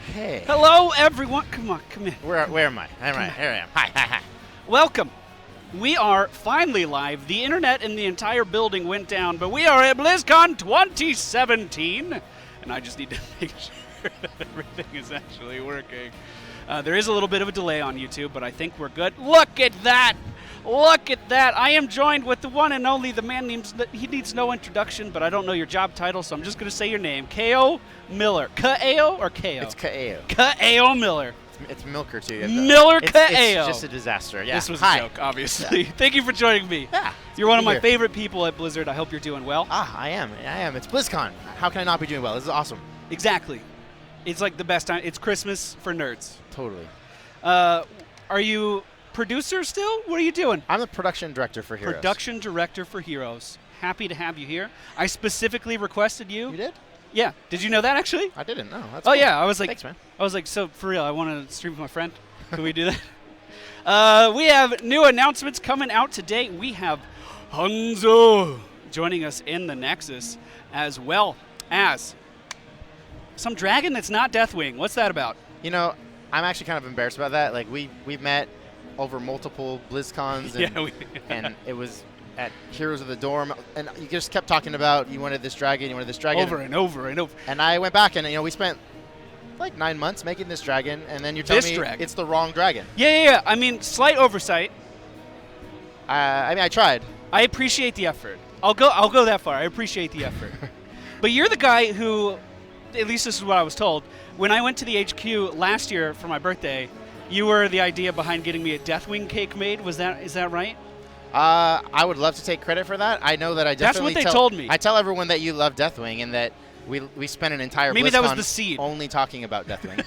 Hey. Hello, everyone. Come on, come in. Where am I? Here I am. Hi. Welcome. We are finally live. The internet in the entire building went down, but we are at Blizzcon 2017. And I just need to make sure that everything is actually working. There is a little bit of a delay on YouTube, but I think we're good. Look at that! Look at that! I am joined with the one and only, the man names he needs no introduction, but I don't know your job title, so I'm just going to say your name. K.O. Miller. K.A.O. or K.O.? It's K.A.O. K.A.O. Miller. It's Milker, too. Miller K.A.O. It's just a disaster. Yeah. This was a joke, obviously. Yeah. Thank you for joining me. Yeah. You're one of my favorite people at Blizzard. I hope you're doing well. I am. It's BlizzCon. How can I not be doing well? This is awesome. Exactly. It's like the best time. It's Christmas for nerds. Totally. Are you producer still? What are you doing? I'm the production director for Heroes. Production director for Heroes. Happy to have you here. I specifically requested you. You did? Yeah. Did you know that, actually? I didn't know. That's cool. Yeah, I was like, thanks, man. I was like, so for real, I want to stream with my friend. Can we do that? We have new announcements coming out today. We have Hanzo joining us in the Nexus, as well as some dragon that's not Deathwing. What's that about? You know, I'm actually kind of embarrassed about that. Like, we've met over multiple BlizzCons, and, and it was at Heroes of the Dorm, and you just kept talking about you wanted this dragon. Over and over and over. And I went back, and we spent like 9 months making this dragon, and then you're telling me it's the wrong dragon. Yeah. I mean, slight oversight. I tried. I appreciate the effort. I'll go that far. I appreciate the effort. But you're the guy who, at least this is what I was told, when I went to the HQ last year for my birthday, you were the idea behind getting me a Deathwing cake made. Is that right? I would love to take credit for that. I know that I definitely That's what they told me. I tell everyone that you love Deathwing and that we spent an entire Maybe BlizzCon that was the seed. Only talking about Deathwing.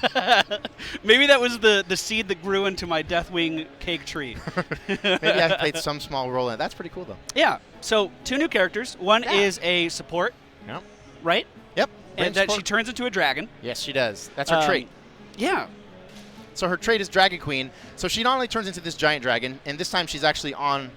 Maybe that was the seed that grew into my Deathwing cake tree. Maybe I played some small role in it. That's pretty cool, though. Yeah. So 2 new characters. One is a support. Yep. Right? Yep. And that she turns into a dragon. Yes, she does. That's her trait. Yeah. So her trait is Dragon Queen. So she not only turns into this giant dragon, and this time she's actually on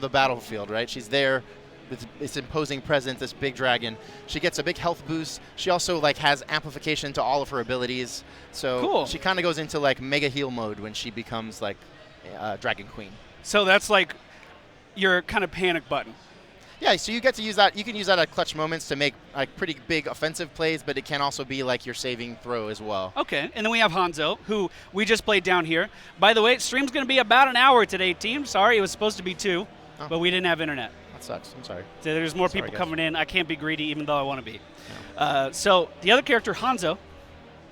the battlefield, right? She's there with this imposing presence, this big dragon. She gets a big health boost. She also has amplification to all of her abilities. So cool. She kind of goes into mega heal mode when she becomes Dragon Queen. So that's like your kind of panic button. Yeah, so you get to use that. You can use that at clutch moments to make pretty big offensive plays, but it can also be your saving throw as well. Okay, and then we have Hanzo, who we just played down here. By the way, stream's going to be about an hour today, team. Sorry, it was supposed to be 2, but we didn't have internet. That sucks. I'm sorry. So there's more people coming in. I can't be greedy, even though I want to be. No. So the other character, Hanzo,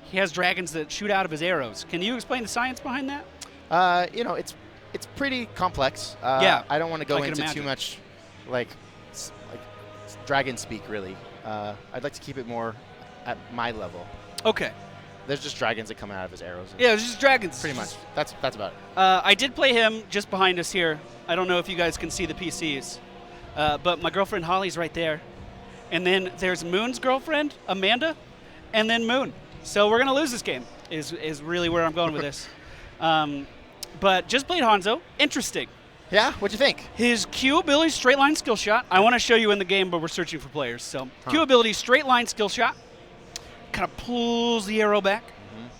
he has dragons that shoot out of his arrows. Can you explain the science behind that? It's pretty complex. Yeah, I don't want to go into too much dragon speak, really. I'd like to keep it more at my level. Okay. There's just dragons that come out of his arrows. Yeah, there's just dragons. Pretty much. That's about it. I did play him just behind us here. I don't know if you guys can see the PCs, but my girlfriend Holly's right there. And then there's Moon's girlfriend, Amanda, and then Moon. So we're going to lose this game is really where I'm going with this. But just played Hanzo. Interesting. Yeah? What'd you think? His Q ability, straight line skill shot. I want to show you in the game, but we're searching for players. So Q ability, straight line skill shot. Kind of pulls the arrow back,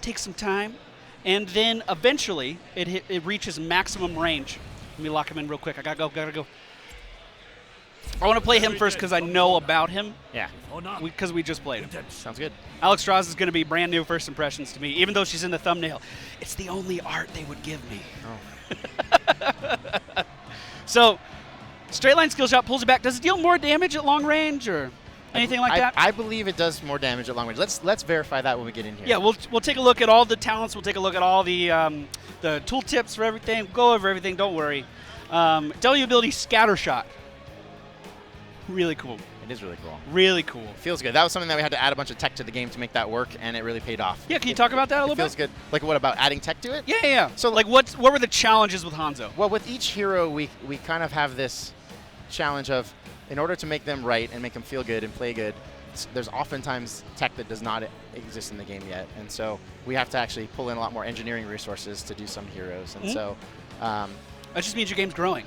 takes some time, and then eventually it reaches maximum range. Let me lock him in real quick. I gotta go. I want to play him first because I know about him. Yeah. Because we just played him. Sounds good. Alexstrasza is going to be brand new first impressions to me, even though she's in the thumbnail. It's the only art they would give me. Oh. So, straight line skill shot pulls it back. Does it deal more damage at long range or anything like that? I believe it does more damage at long range. Let's verify that when we get in here. Yeah, we'll take a look at all the talents. We'll take a look at all the tool tips for everything. We'll go over everything. Don't worry. W ability scatter shot. Really cool. It is really cool. Really cool. It feels good. That was something that we had to add a bunch of tech to the game to make that work, and it really paid off. Yeah, can you talk about that a little bit? It feels good. What about adding tech to it? Yeah. So what were the challenges with Hanzo? Well, with each hero, we kind of have this challenge of, in order to make them right and make them feel good and play good, there's oftentimes tech that does not exist in the game yet, and so we have to actually pull in a lot more engineering resources to do some heroes, and so that just means your game's growing.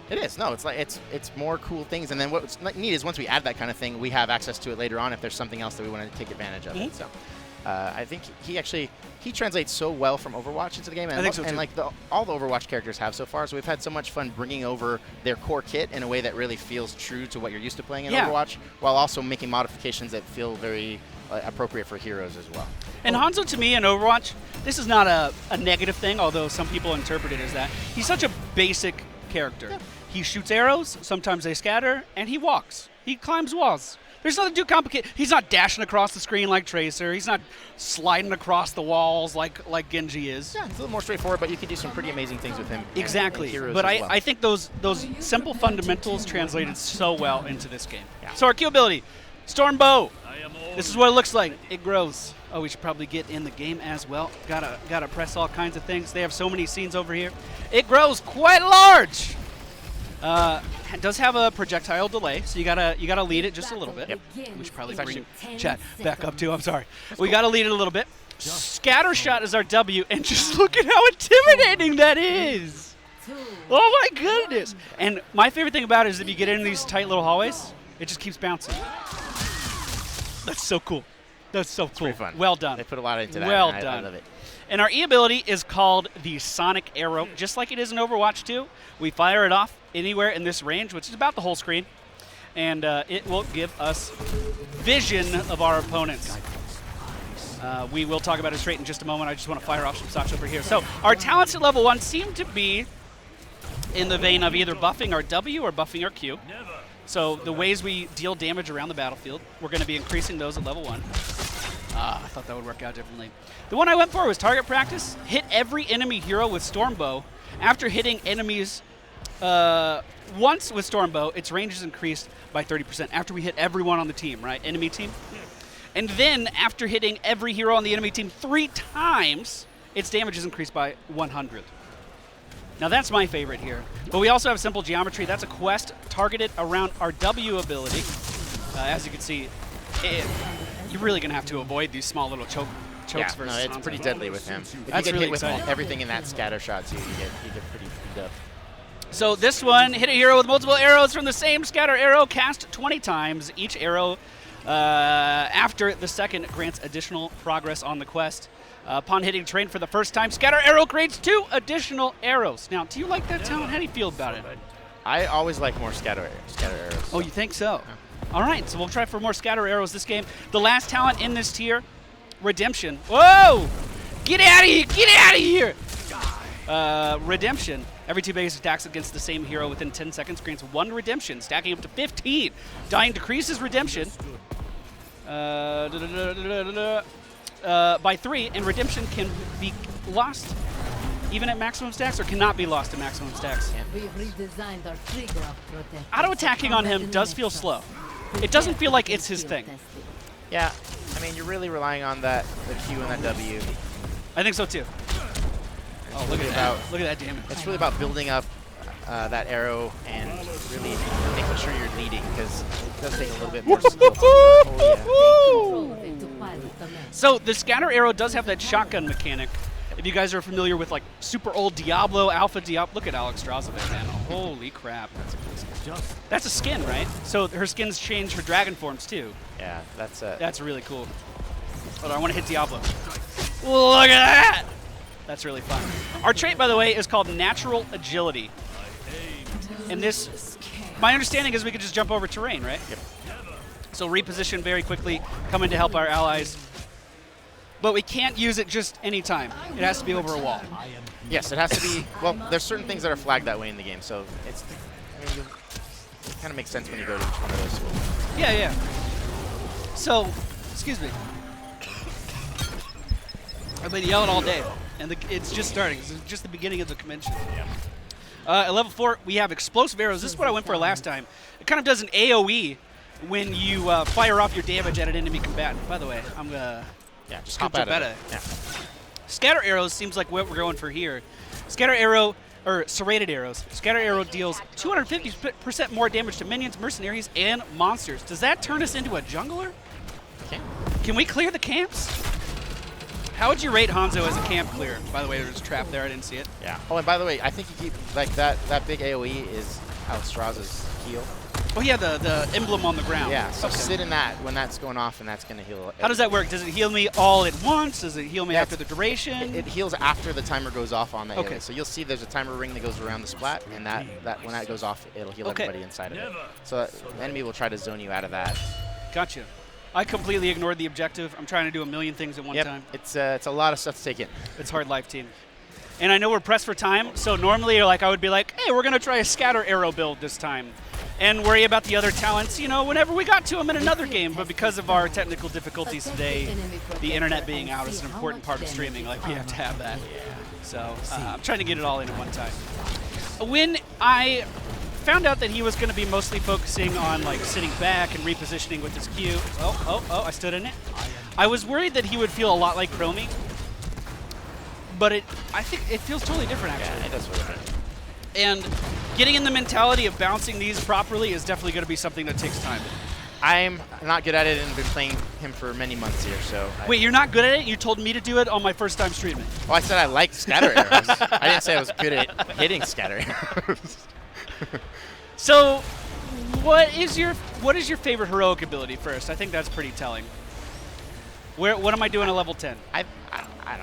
It is. No, it's more cool things, and then what's neat is once we add that kind of thing, we have access to it later on if there's something else that we want to take advantage of. So I think he translates so well from Overwatch into the game, and, I think so and too. like all the Overwatch characters have so far. So we've had so much fun bringing over their core kit in a way that really feels true to what you're used to playing in Overwatch, while also making modifications that feel very appropriate for heroes as well. And Hanzo, to me, in Overwatch, this is not a negative thing, although some people interpret it as that. He's such a basic character. Yeah. He shoots arrows, sometimes they scatter, and he walks. He climbs walls. There's nothing too complicated. He's not dashing across the screen like Tracer. He's not sliding across the walls like Genji is. Yeah, it's a little more straightforward, but you can do some pretty amazing things with him. Exactly. And heroes But as well. I think those simple fundamentals translated so well into this game. Yeah. So our Q ability, Storm Bow. This is what it looks like. It grows. Oh, we should probably get in the game as well. Gotta press all kinds of things. They have so many scenes over here. It grows quite large. It does have a projectile delay, so you gotta lead it just a little bit. Yep. We should probably bring chat back up too. I'm sorry. We gotta lead it a little bit. Scatter shot is our W, and just look at how intimidating that is. Oh my goodness! And my favorite thing about it is if you get in these tight little hallways, it just keeps bouncing. That's so cool. That's so cool. Pretty fun. Well done. They put a lot into that. Well and done. I love it. And our E ability is called the Sonic Arrow, just like it is in Overwatch 2. We fire it off anywhere in this range, which is about the whole screen, and it will give us vision of our opponents. We will talk about his trait in just a moment. I just want to fire off some shots over here. So our talents at level 1 seem to be in the vein of either buffing our W or buffing our Q. So the ways we deal damage around the battlefield, we're going to be increasing those at level 1. I thought that would work out differently. The one I went for was target practice. Hit every enemy hero with Storm Bow. After hitting enemies once with Storm Bow, its range is increased by 30%. After we hit everyone on the team, right? Enemy team. And then after hitting every hero on the enemy team 3 times, its damage is increased by 100. Now that's my favorite here. But we also have simple geometry. That's a quest targeted around our W ability. As you can see, you're really going to have to avoid these small little chokes versus no, it's Hanzo. pretty deadly with him. If That's you get really hit with exciting. everything in that scatter shot too, you get pretty beat up. So this one, hit a hero with multiple arrows from the same scatter arrow, cast 20 times. Each arrow after the second grants additional progress on the quest. Upon hitting terrain for the first time, scatter arrow creates 2 additional arrows. Now, do you like that talent? How do you feel about it? I always like more scatter arrows. Oh, you think so? All right, so we'll try for more scatter arrows this game. The last talent in this tier, Redemption. Whoa! Get out of here! Get out of here! Redemption. Every 2 base attacks against the same hero within 10 seconds grants 1 redemption, stacking up to 15. Dying decreases redemption by 3, and redemption can be lost even at maximum stacks, or cannot be lost at maximum stacks. Auto-attacking on him does feel slow. It doesn't feel like it's his thing. Yeah, I mean, you're really relying on the Q and that W. I think so too. Oh, look at that. Look at that damage. It's really about building up that arrow and really making sure you're leading, because it does take a little bit more skill. Oh, yeah. So the scatter arrow does have that shotgun mechanic. If you guys are familiar with like super old Diablo, Alpha Diablo, look at Alexstrasza there, man. Holy crap. That's a skin, right? So her skins change her dragon forms too. Yeah, that's really cool. Hold on, I want to hit Diablo. Look at that! That's really fun. Our trait, by the way, is called Natural Agility. And this, my understanding is we could just jump over terrain, right? Yep. So reposition very quickly, come in to help our allies. But we can't use it just any time. It has to be over a wall. Yes, it has to be. Well, there's certain things that are flagged that way in the game, so it's. I mean, it kind of makes sense when you go to each one of those schools. Yeah, yeah. So, excuse me. I've been yelling all day, and it's just starting. It's just the beginning of the convention. At level 4, we have explosive arrows. This is what I went for last time. It kind of does an AoE when you fire off your damage at an enemy combatant. By the way, I'm gonna. Yeah, just hop out of it. Yeah. Scatter arrows seems like what we're going for here. Scatter arrow, or serrated arrows. Scatter arrow deals 250% more damage to minions, mercenaries, and monsters. Does that turn us into a jungler? Okay. Can we clear the camps? How would you rate Hanzo as a camp clear? By the way, there's a trap there. I didn't see it. Yeah. Oh, and by the way, I think you keep like that big AoE is Alexstrasza's heal. Oh yeah, the emblem on the ground. Yeah, so Okay. sit in that when that's going off, and that's going to heal. How does that work? Does it heal me all at once? Does it heal me Yeah, after the duration? It heals after the timer goes off on the Okay. area. So you'll see there's a timer ring that goes around the splat, and that when that goes off, it'll heal Okay. everybody inside of it. So the enemy will try to zone you out of that. Gotcha. I completely ignored the objective. I'm trying to do a million things at one time. It's a lot of stuff to take in. It's hard life, team. And I know we're pressed for time, so normally I would be like, hey, we're going to try a scatter arrow build this time and worry about the other talents, whenever we got to them in another game. But because of our technical difficulties today, the internet being out is an important part of streaming. Like, we have to have that. So I'm trying to get it all in at one time. When I found out that he was going to be mostly focusing on sitting back and repositioning with his Q. I stood in it. I was worried that he would feel a lot like Chromie, but I think it feels totally different actually. Yeah, it does feel different. And getting in the mentality of bouncing these properly is definitely going to be something that takes time. I'm not good at it and have been playing him for many months here, so. Wait, you're not good at it? You told me to do it on my first time streaming. Well, I said I liked scatter arrows. I didn't say I was good at hitting scatter arrows. So, what is your favorite heroic ability first? I think that's pretty telling. What am I doing at level 10? I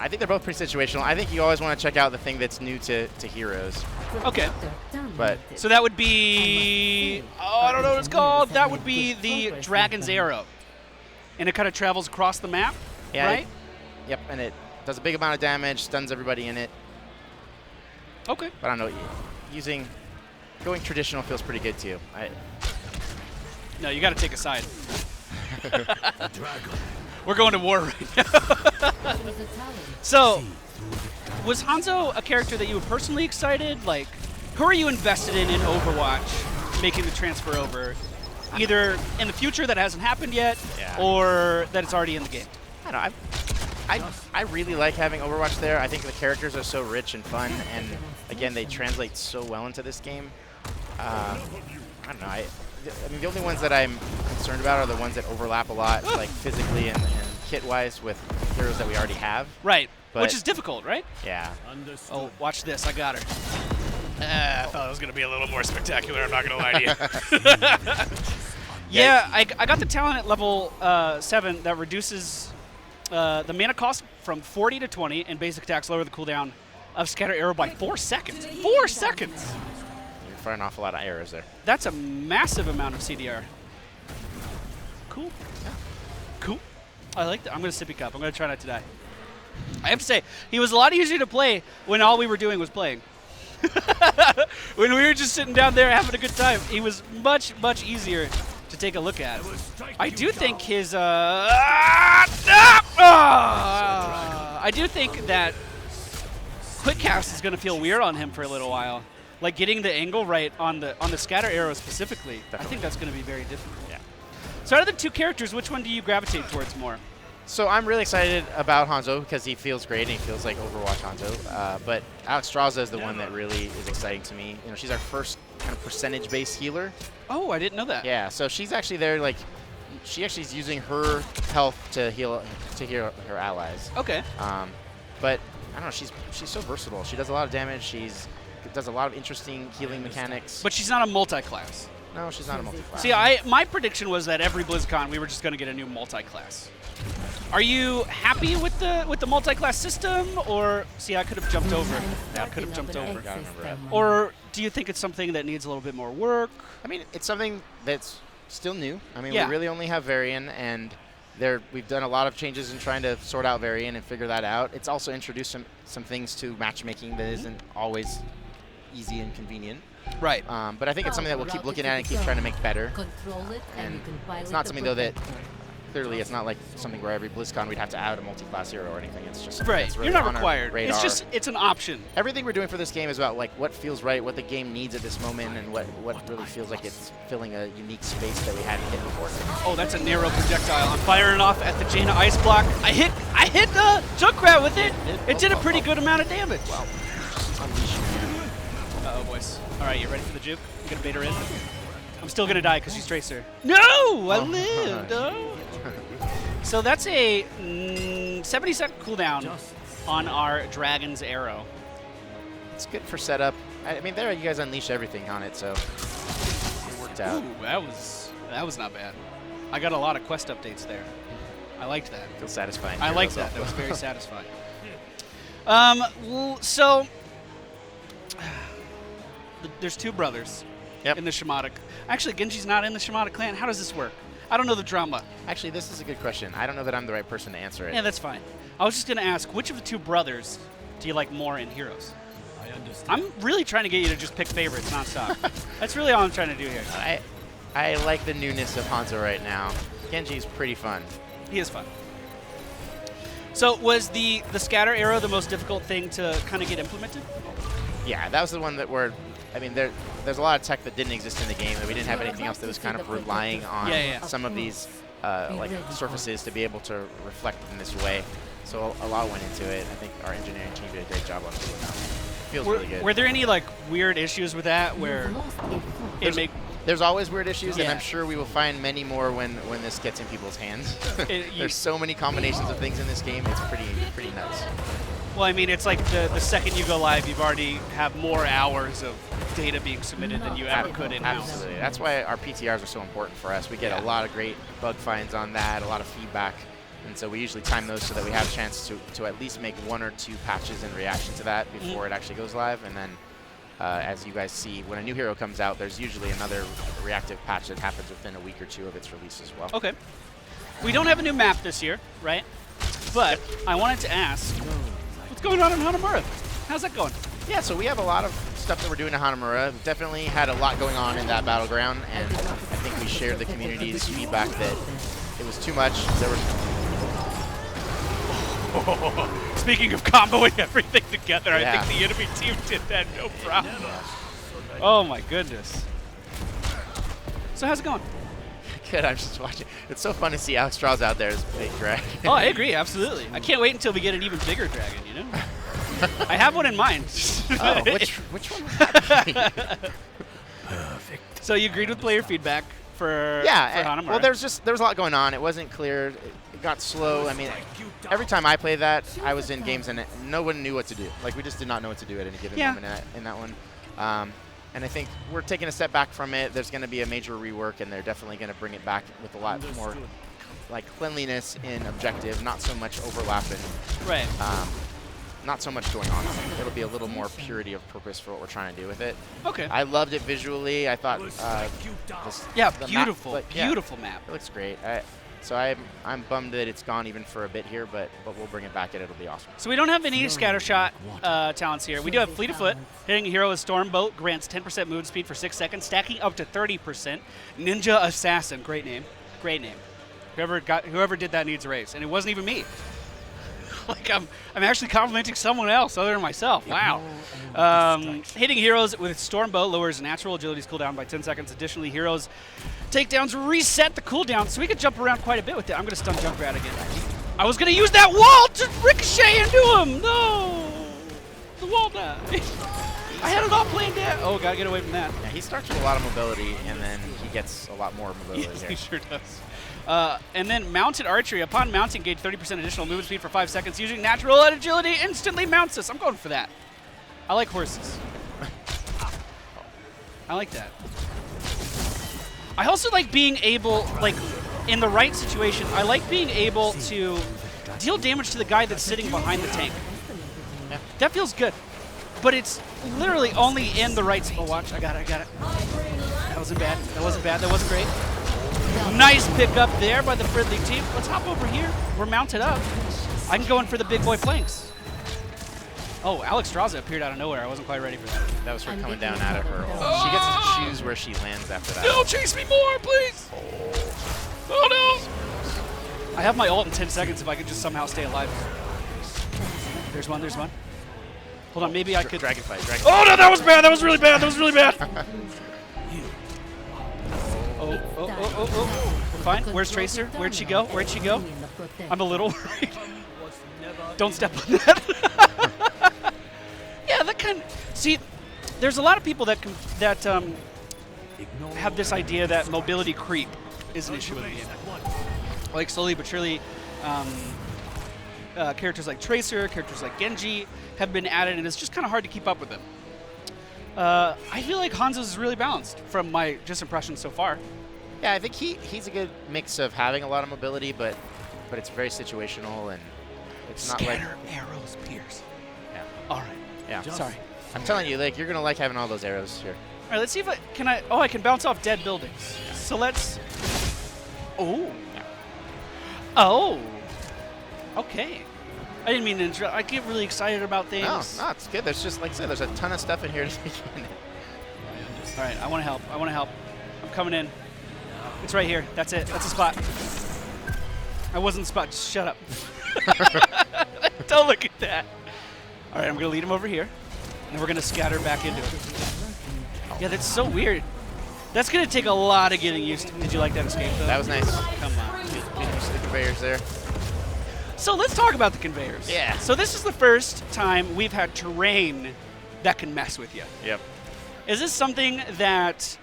think they're both pretty situational. I think you always want to check out the thing that's new to heroes. Okay. But so that would be, I don't know what it's called. That would be the Dragon's Arrow. And it kind of travels across the map, yeah, right? Yep, and it does a big amount of damage, stuns everybody in it. Okay. But I don't know, going traditional feels pretty good too. No, you got to take a side. We're going to war right now. So, was Hanzo a character that you were personally excited? Like, who are you invested in Overwatch making the transfer over? Either in the future that hasn't happened yet, or that it's already in the game? I don't know. I really like having Overwatch there. I think the characters are so rich and fun, and again, they translate so well into this game. I don't know. I mean, the only ones that I'm concerned about are the ones that overlap a lot, like physically and kit-wise, with heroes that we already have. Right, but which is difficult, right? Yeah. Oh, watch this. I got her. I thought it was going to be a little more spectacular. I'm not going to lie to you. Yeah, I got the talent at level 7 that reduces the mana cost from 40 to 20, and basic attacks lower the cooldown of Scatter Arrow by 4 seconds. 4 seconds! You're firing off a lot of arrows there. That's a massive amount of CDR. Cool. Yeah. Cool. I like that. I'm going to sippy cup. I'm going to try not to die. I have to say, he was a lot easier to play when all we were doing was playing. When we were just sitting down there having a good time, he was much, much easier to take a look at. I do think his I do think that quick cast is going to feel weird on him for a little while. Like getting the angle right on the scatter arrow specifically. Definitely. I think that's going to be very difficult. Yeah. So out of the two characters, which one do you gravitate towards more? So I'm really excited about Hanzo because he feels great and he feels like Overwatch Hanzo. But Alexstrasza is the one that really is exciting to me. You know, she's our first kind of percentage-based healer. Oh, I didn't know that. Yeah, so she's actually there, like, she actually is using her health to heal her allies. Okay. But I don't know, she's so versatile. She does a lot of damage. She's does a lot of interesting healing mechanics. But she's not a multi-class. No, she's not a multi-class. See, my prediction was that every BlizzCon we were just going to get a new multi-class. Are you happy with the multi-class system, or see? I could have jumped over. Yeah, I could have jumped over. Gotta remember that. Or do you think it's something that needs a little bit more work? I mean, it's something that's still new. I mean, Yeah. we really only have Varian, and we've done a lot of changes in trying to sort out Varian and figure that out. It's also introduced some things to matchmaking that isn't always easy and convenient. Right. But I think it's something that we'll keep looking at and keep trying to make better. And it's not something, though, that clearly it's not like something where every BlizzCon we'd have to add a multi-class hero or anything. It's just something that's really You're not on our required. radar. It's an option. Everything we're doing for this game is about like what feels right, what the game needs at this moment, and what really feels like it's filling a unique space that we hadn't hit before. Oh, that's a narrow projectile. I'm firing off at the Jaina ice block. I hit the Junkrat with it. It did a pretty good amount of damage. Wow. Uh-oh, boys. All right, you ready for the juke? You gonna bait her in? I'm still gonna die because she's Tracer. No, I lived. Oh. So that's a 70-second cooldown on our Dragon's Arrow. It's good for setup. I mean, there you guys unleash everything on it, so. worked out. Ooh, that was not bad. I got a lot of quest updates there. I liked that. Feels satisfying. I liked that. That was very satisfying. So there's 2 brothers in the Shimada. Actually, Genji's not in the Shimada clan. How does this work? I don't know the drama. Actually, this is a good question. I don't know that I'm the right person to answer it. Yeah, that's fine. I was just going to ask, which of the 2 brothers do you like more in Heroes? I understand. I'm really trying to get you to just pick favorites nonstop. That's really all I'm trying to do here. I like the newness of Hanzo right now. Genji's pretty fun. He is fun. So was the scatter arrow the most difficult thing to kind of get implemented? Yeah, that was the one that there's a lot of tech that didn't exist in the game, and we didn't have anything else that was kind of relying on some of these like surfaces to be able to reflect in this way. So a lot went into it. I think our engineering team did a great job on it. Feels really good. Were there any like weird issues with that where there's always weird issues, and I'm sure we will find many more when this gets in people's hands. There's so many combinations of things in this game. It's pretty nuts. Well, I mean, it's like the second you go live, you've already have more hours of data being submitted than you ever could in-house. Absolutely. That's why our PTRs are so important for us. We get a lot of great bug finds on that, a lot of feedback. And so we usually time those so that we have a chance to at least make 1 or 2 patches in reaction to that before it actually goes live. And then, as you guys see, when a new hero comes out, there's usually another reactive patch that happens within a week or 2 of its release as well. Okay. We don't have a new map this year, right? But I wanted to ask, what's going on in Hanamura? How's that going? Yeah, so we have a lot of stuff that we're doing in Hanamura. We've definitely had a lot going on in that battleground, and I think we shared the community's feedback that it was too much. There was Speaking of comboing everything together, I think the enemy team did that no problem. Oh my goodness. So how's it going? Good, I'm just watching. It's so fun to see Alexstrasza out there as a big dragon. Oh, I agree, absolutely. I can't wait until we get an even bigger dragon, you know? I have one in mind. Oh, which one would that be? Perfect. So you agreed with player feedback for Hanamura. Well, there was a lot going on. It wasn't clear. It got slow. I mean, every time I played that, I was in games and no one knew what to do. Like, we just did not know what to do at any given moment in that one. And I think we're taking a step back from it. There's going to be a major rework, and they're definitely going to bring it back with a lot more like cleanliness in objective, not so much overlap and not so much going on. It'll be a little more purity of purpose for what we're trying to do with it. Okay. I loved it visually. I thought beautiful, beautiful map. It looks great. So I'm bummed that it's gone even for a bit here, but we'll bring it back and it'll be awesome. So we don't have any scattershot talents here. We do have Fleet of Foot. Hitting a hero with Stormbolt grants 10% movement speed for 6 seconds, stacking up to 30%. Ninja Assassin, great name, great name. Whoever did that needs a raise, and it wasn't even me. Like I'm actually complimenting someone else other than myself. Wow. Hitting heroes with Stormbolt lowers natural agility's cooldown by 10 seconds. Additionally, heroes takedowns reset the cooldown, so we could jump around quite a bit with it. I'm going to stun Junkrat again. I was going to use that wall to ricochet into him. No. The wall died. I had it all planned out. Oh, got to get away from that. Yeah, he starts with a lot of mobility, and then he gets a lot more mobility Yes, here. he sure does. And then mounted archery. Upon mounting, gain 30% additional movement speed for 5 seconds. Using natural agility, instantly mounts us. I'm going for that. I like horses. I like that. I also like being able, like, in the right situation, I like being able to deal damage to the guy that's sitting behind the tank. Yeah. That feels good. But it's literally only in the right spot. Oh, watch. I got it. That wasn't bad. That wasn't great. Nice pick up there by the friendly team. Let's hop over here. We're mounted up. I can go in for the big boy flanks. Oh, Alexstrasza appeared out of nowhere. I wasn't quite ready for that. That was her coming down out of her ult. She gets to choose where she lands after that. No, chase me more, please. Oh, no. I have my ult in 10 seconds if I could just somehow stay alive. There's one. Hold on, maybe I could. Dragonfly. Oh, no, that was bad. That was really bad. Oh. We're fine. Where's Tracer? Where'd she go? I'm a little worried. Don't step on that. Yeah, that kind of... See, there's a lot of people that have this idea that mobility creep is an issue in the game. Like, slowly but surely, characters like Tracer, characters like Genji have been added, and it's just kind of hard to keep up with them. I feel like Hanzo's is really balanced from my just impressions so far. Yeah, I think he's a good mix of having a lot of mobility, but it's very situational, and it's not like... Scatter arrows pierce. Yeah. All right. Yeah. Sorry. I'm telling you, like, you're going to like having all those arrows here. All right, let's see if I can bounce off dead buildings. So let's... Oh. Yeah. Oh. Okay. I didn't mean to interrupt. I get really excited about things. No, it's good. There's just, like I said, there's a ton of stuff in here to take in. All right, I want to help. I'm coming in. It's right here. That's it. That's the spot. I wasn't the spot. Just shut up. Don't look at that. All right, I'm going to lead him over here. And then we're going to scatter back into it. Yeah, that's so weird. That's going to take a lot of getting used to. Did you like that escape, though? That was nice. Come on. Did you see the conveyors there? So let's talk about the conveyors. Yeah. So this is the first time we've had terrain that can mess with you. Yep. Is this something that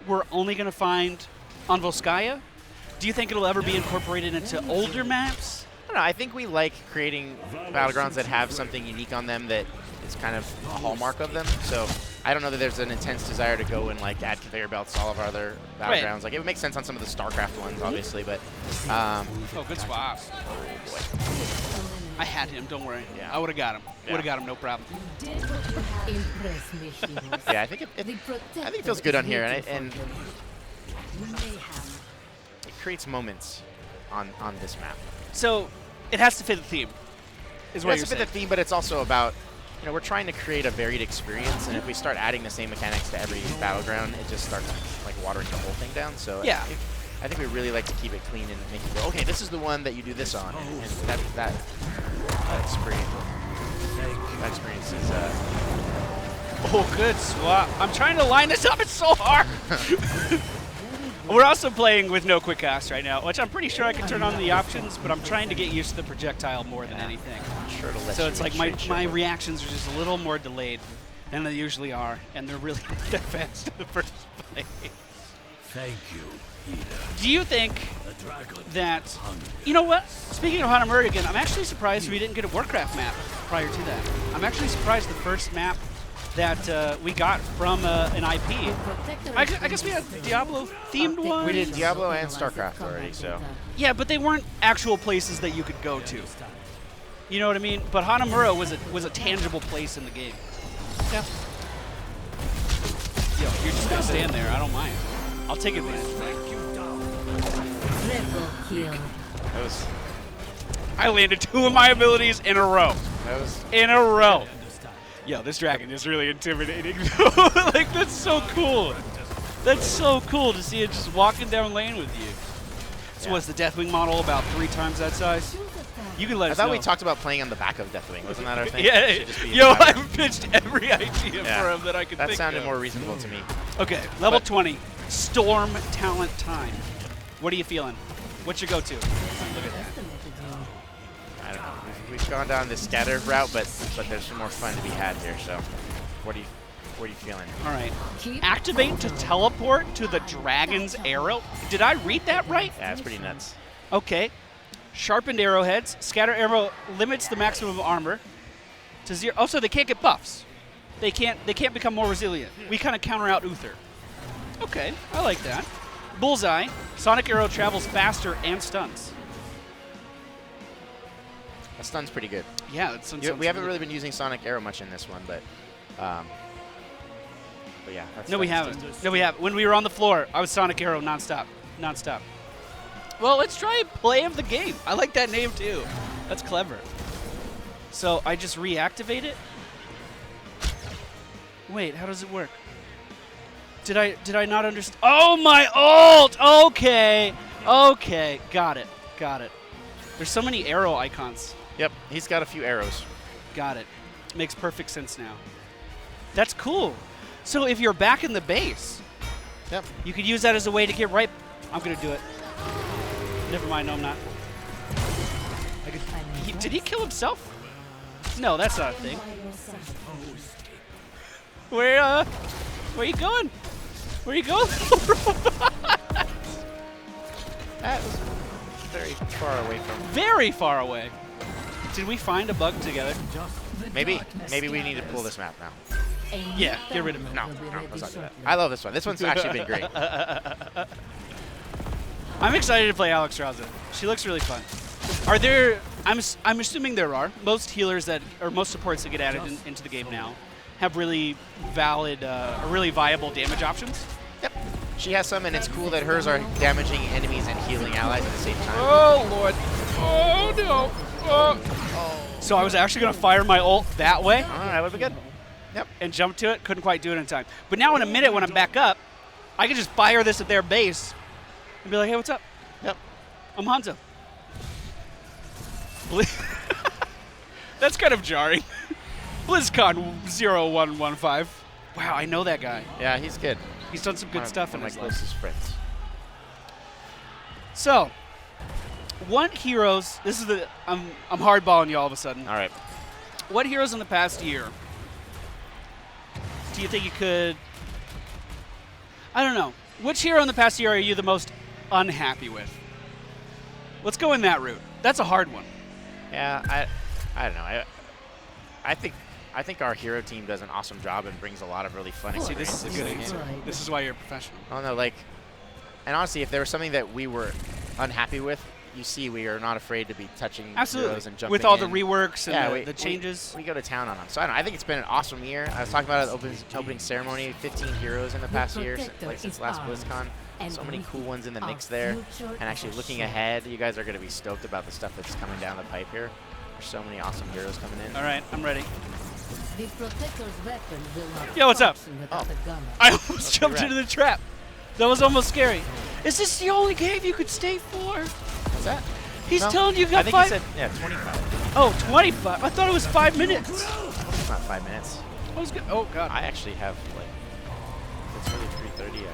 we're only going to find on Volskaya? Do you think it'll ever be incorporated into older maps? I don't know. I think we like creating battlegrounds that have something unique on them that is kind of a hallmark of them. So I don't know that there's an intense desire to go and like add conveyor belts to all of our other battlegrounds. Right. Like it would make sense on some of the StarCraft ones, obviously, but Oh, good swap. oh boy. I had him. Don't worry. Yeah. I would have got him. Yeah. Would have got him. No problem. Impress me, heroes. Yeah, I think it feels good on here, and it creates moments on this map. So it has to fit the theme. Is what It has you're to fit saying. the theme, but it's also about, we're trying to create a varied experience, and if we start adding the same mechanics to every battleground, it just starts like watering the whole thing down. So Yeah. I think we really like to keep it clean and make it go, okay, this is the one that you do this on, and that experience is Oh, good swap. I'm trying to line this up. It's so hard. We're also playing with no quick cast right now, which I'm pretty sure I can turn on the options, but I'm trying to get used to the projectile more than anything. sure to let So you it's like my reactions are just a little more delayed than they usually are, and they're really not that fast in the first place. Thank you, Ida. Do you think The dragon. that, you know what? Speaking of Hanamura again, I'm actually surprised we didn't get a Warcraft map prior to that. I'm actually surprised the first map that we got from an IP. I guess we had Diablo-themed one. We did Diablo and StarCraft already, so. Yeah, but they weren't actual places that you could go to. You know what I mean? But Hanamura was a tangible place in the game. Yeah. Yo, you're just gonna stand there. I don't mind. I'll take advantage. Triple kill. That was I landed 2 of my abilities in a row. In a row. Yo, this dragon is really intimidating. Like, that's so cool. That's so cool to see it just walking down lane with you. So what's the Deathwing model about 3 times that size? You can let I us thought know. we talked about playing on the back of Deathwing. Wasn't that our thing? Yeah. Should just be Yo, in the back. I've pitched every idea for him that I could That think sounded of. more reasonable to me. Okay, level But- 20, Storm Talent Time. What are you feeling? What's your go-to? Look at that. I don't know. We've gone down the scatter route, but there's some more fun to be had here. So, what are you feeling? All right. Activate to teleport to the dragon's arrow. Did I read that right? Yeah, it's pretty nuts. Okay. Sharpened arrowheads. Scatter arrow limits the maximum armor to 0. Oh, so they can't get buffs. They can't become more resilient. We kind of counter out Uther. Okay, I like that. Bullseye. Sonic arrow travels faster and stuns. That stun's pretty good. Yeah, that sounds We haven't really been using Sonic Arrow much in this one, but yeah. No, we haven't. No, we haven't. When we were on the floor, I was Sonic Arrow nonstop. Nonstop. Well, let's try play of the game. I like that name, too. That's clever. So I just reactivate it? Wait, how does it work? Did I not understand? Oh, my ult! Okay. Okay. Got it. Got it. There's so many arrow icons. Yep, he's got a few arrows. Got it. Makes perfect sense now. That's cool. So if you're back in the base, Yep. you could use that as a way to get right. I'm going to do it. Never mind. No, I'm not. Did he kill himself? No, that's not a thing. Where you going? Where you going? That was very far away from. Very far away. Did we find a bug together? Maybe we need to pull this map now. Yeah, get rid of it. No, let's not do that. I love this one. This one's actually been great. I'm excited to play Alexstrasza. She looks really fun. Are there? I'm assuming there are. Most healers that, or most supports that get added into the game now, have really valid, or really viable damage options. Yep. She has some, and it's cool that hers are damaging enemies and healing allies at the same time. Oh lord! Oh no! Oh. So I was actually gonna fire my ult that way. All right, would be good. Yep. And jump to it. Couldn't quite do it in time. But now in a minute when I'm back up, I can just fire this at their base and be like, hey, what's up? Yep. I'm Hanzo. That's kind of jarring. Blizzcon 0115. Wow, I know that guy. Yeah, he's good. He's done some good stuff in my his life. closest friends. So, what heroes? This is the I'm hardballing you all of a sudden. All right. What heroes in the past year do you think you could? I don't know. Which hero in the past year are you the most unhappy with? Let's go in that route. That's a hard one. Yeah, I don't know. I think our hero team does an awesome job and brings a lot of really fun See, experiences. this is a good to the answer. game. This is why you're a professional. Oh no, like, and honestly, if there was something that we were unhappy with, you see, we are not afraid to be touching Absolutely. heroes and jumping With all in. the reworks and Yeah, the changes. We go to town on them. So I don't know. I think it's been an awesome year. I was talking about it at the opening ceremony. 15 heroes in the past year, since last BlizzCon. So many cool ones in the mix there. And actually looking ahead, you guys are going to be stoked about the stuff that's coming down the pipe here. There's so many awesome heroes coming in. All right, I'm ready. The protector's weapon will not Yo, what's up? function without a gunner. I almost jumped rad. into the trap. That was almost scary. Is this the only game you could stay for? What's that? He's No, telling you I got think 5. he said, yeah, 25. Oh, 25. I thought it was 5 minutes. It's not 5 minutes. I was good. Oh god. I actually have, like, it's really 3:30.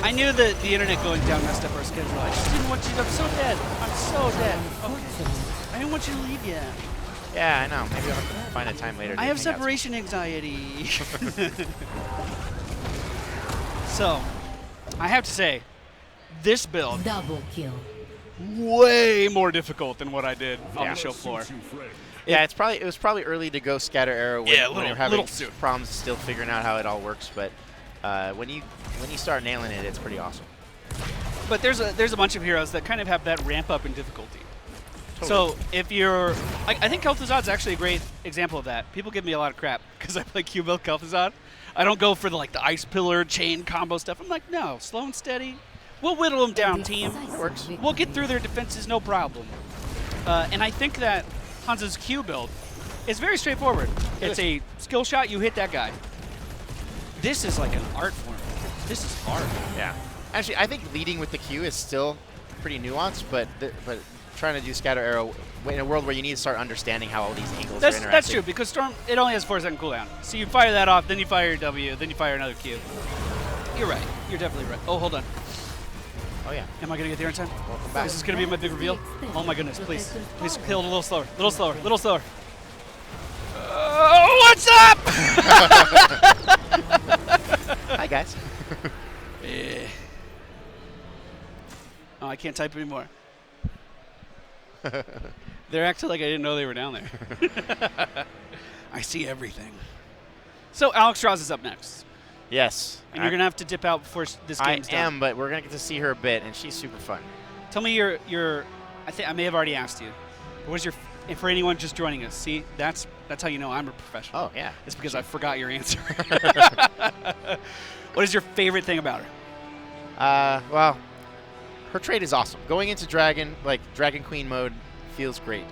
I knew that the internet going down messed up our schedule. I just didn't want you. I'm so dead. I'm so dead. Okay. I didn't want you to leave yet. Yeah, I know. Maybe I'll have to find a time later. I to have hang out separation anxiety. So, I have to say, this build Double kill. way more difficult than what I did on Yeah. the show floor. Yeah, it was probably early to go scatter arrow when, Yeah, when little- you're having little soon. problems still figuring out how it all works, but when you start nailing it, it's pretty awesome. But there's a bunch of heroes that kind of have that ramp up in difficulty. So if you're, I think Kel'Thuzad's actually a great example of that. People give me a lot of crap because I play Q-Build Kel'Thuzad. I don't go for the ice pillar chain combo stuff. I'm like, no, slow and steady. We'll whittle them down, team. Works. We'll get through their defenses, no problem. And I think that Hanzo's Q build is very straightforward. It's a skill shot, you hit that guy. This is like an art form. This is art. Yeah. Actually, I think leading with the Q is still pretty nuanced, but trying to do scatter arrow in a world where you need to start understanding how all these angles are interacting. That's true, because Storm, it only has 4-second cooldown. So you fire that off, then you fire your W, then you fire another Q. You're right. You're definitely right. Oh, hold on. Oh, yeah. Am I going to get there in time? Welcome back. Is this going to be my big reveal? Oh my goodness, please. Please kill it a little slower. Little slower. Little slower. What's up? Hi, guys. Eh. Oh, I can't type anymore. They're acting like I didn't know they were down there. I see everything. So Alexstrasza is up next. Yes. And you're going to have to dip out before this game's done. I am, but we're going to get to see her a bit, and she's super fun. Tell me your I think I may have already asked you. What is your, and for anyone just joining us, see, that's how you know I'm a professional. Oh, yeah. It's because I forgot your answer. What is your favorite thing about her? Well, her trait is awesome. Going into Dragon Queen mode feels great.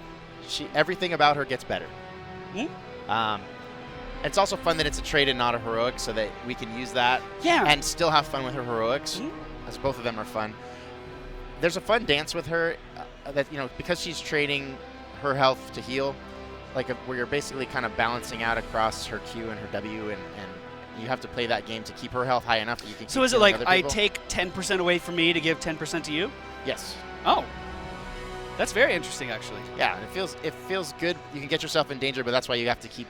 Everything about her gets better. Hmm? It's also fun that it's a trait and not a heroic, so that we can use that and still have fun with her heroics, as both of them are fun. There's a fun dance with her that, because she's trading her health to heal, where you're basically kind of balancing out across her Q and her W, and you have to play that game to keep her health high enough that you can. So is it like I take 10% away from me to give 10% to you? Yes. Oh, that's very interesting, actually. Yeah, it feels good. You can get yourself in danger, but that's why you have to keep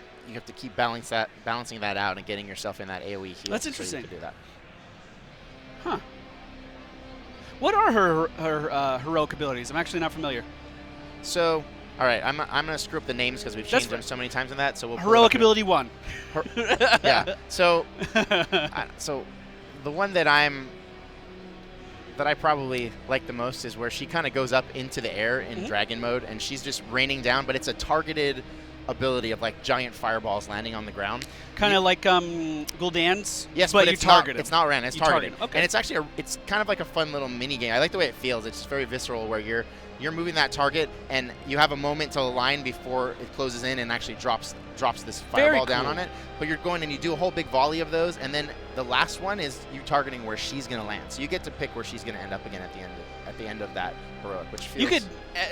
balancing that out and getting yourself in that AOE heal. That's so interesting. you can do that. Huh. What are her heroic abilities? I'm actually not familiar. So, All right, I'm gonna screw up the names because we've That's changed them so many times in that. So we'll pull it Heroic up here. ability 1. Yeah. So, so the one that I probably like the most is where she kind of goes up into the air in dragon mode, and she's just raining down, but it's a targeted ability of like giant fireballs landing on the ground. Kind of like Gul'dan's. Yes, but but you it's target not. him. It's not random. It's You target targeted. him. Okay. And it's actually it's kind of like a fun little mini game. I like the way it feels. It's very visceral, where you're moving that target, and you have a moment to align before it closes in and actually drops this fireball down cool. on it. But you're going and you do a whole big volley of those, and then the last one is you targeting where she's going to land. So you get to pick where she's going to end up again at the end of that heroic, which feels You could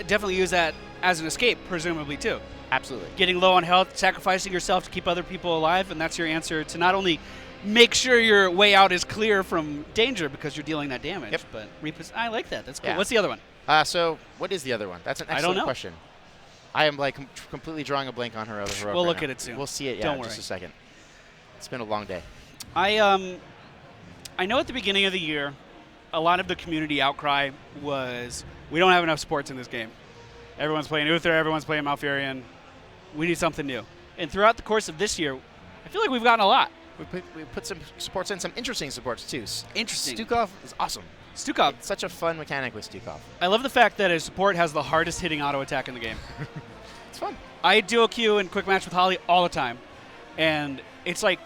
definitely use that as an escape, presumably, too. absolutely. Getting low on health, sacrificing yourself to keep other people alive, and that's your answer to not only make sure your way out is clear from danger because you're dealing that damage, Yep. but I like that. That's cool. Yeah. What's the other one? So what is the other one? That's an I don't excellent know. question. I am like completely drawing a blank on her other heroic. We'll right look now. at it soon. We'll see it. Yeah, Don't in just worry. a second. It's been a long day. I know at the beginning of the year, a lot of the community outcry was, we don't have enough supports in this game. Everyone's playing Uther, everyone's playing Malfurion. We need something new. And throughout the course of this year, I feel like we've gotten a lot. We put some supports in, some interesting supports too. Interesting. Stukov is awesome. Stukov. It's such a fun mechanic with Stukov. I love the fact that a support has the hardest hitting auto attack in the game. It's fun. I duo Q and quick match with Holly all the time. And it's like,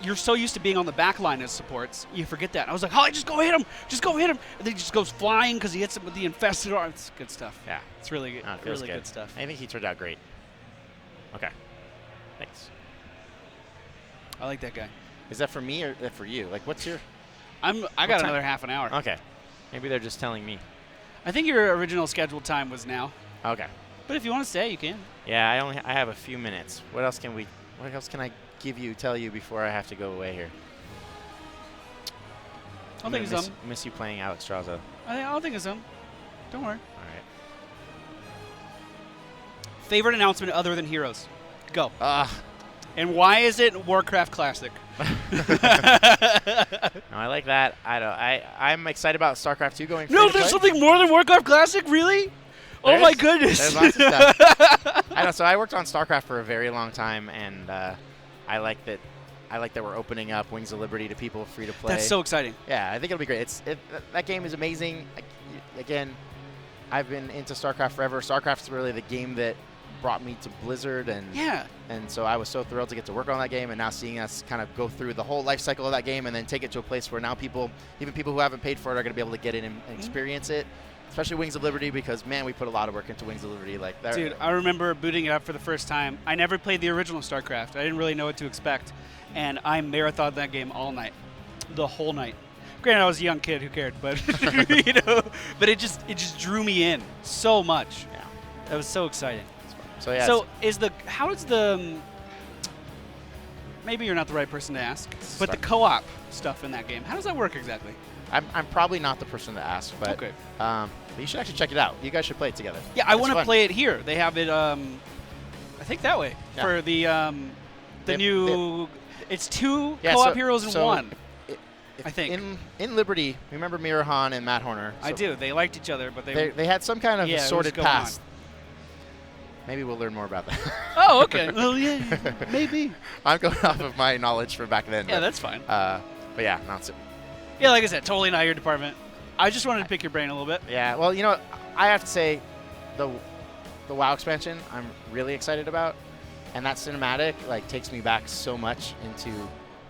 you're so used to being on the back line as supports, you forget that. And I was like, Holly, just go hit him. Just go hit him. And then he just goes flying because he hits him with the infested arm. It's good stuff. Yeah. It's really good. Oh, it feels really good stuff. I think he turned out great. Okay. Thanks. I like that guy. Is that for me or for you? Like, what's your? I got time? another half an hour. Okay. Maybe they're just telling me. I think your original scheduled time was now. Okay. But if you want to stay, you can. Yeah, I have a few minutes. What else can I tell you before I have to go away here? I'll think of some. Miss you playing Alexstrasza. I'll think of some. Don't worry. All right. Favorite announcement other than Heroes? Go. And why is it Warcraft Classic? No, I like that. I'm excited about StarCraft 2 going. No, free to there's play. something more than Warcraft Classic, really? Oh my goodness! There's lots of stuff. I know. So I worked on StarCraft for a very long time, and I like that we're opening up Wings of Liberty to people free to play. That's so exciting. Yeah, I think it'll be great. That game is amazing. Again, I've been into StarCraft forever. StarCraft's really the game that brought me to Blizzard, and so I was so thrilled to get to work on that game, and now seeing us kind of go through the whole life cycle of that game and then take it to a place where now even people who haven't paid for it are going to be able to get in and experience it, especially Wings of Liberty, because man, we put a lot of work into Wings of Liberty. Like that. Dude, I remember booting it up for the first time. I never played the original StarCraft. I didn't really know what to expect, and I marathoned that game all night, the whole night. Granted, I was a young kid. Who cared? But but it just drew me in so much. Yeah, that was so exciting. So yeah. So how does the maybe you're not the right person to ask, but the co-op stuff in that game, how does that work exactly? I'm probably not the person to ask, but okay. But you should actually check it out. You guys should play it together. Yeah, I It's want to fun. play it here. They have it, I think that way for the new. It's two co-op heroes in one. I think in Liberty, remember Mirahan and Matt Horner? I do. They liked each other, but they had some kind of yeah, sordid going past. on. Maybe we'll learn more about that. Oh, okay. Well, yeah, maybe. I'm going off of my knowledge from back then. Yeah, but, that's fine. But yeah, not so. Yeah, like I said, totally not your department. I just wanted to pick your brain a little bit. Yeah, well, you know, I have to say, the WoW expansion I'm really excited about, and that cinematic like takes me back so much into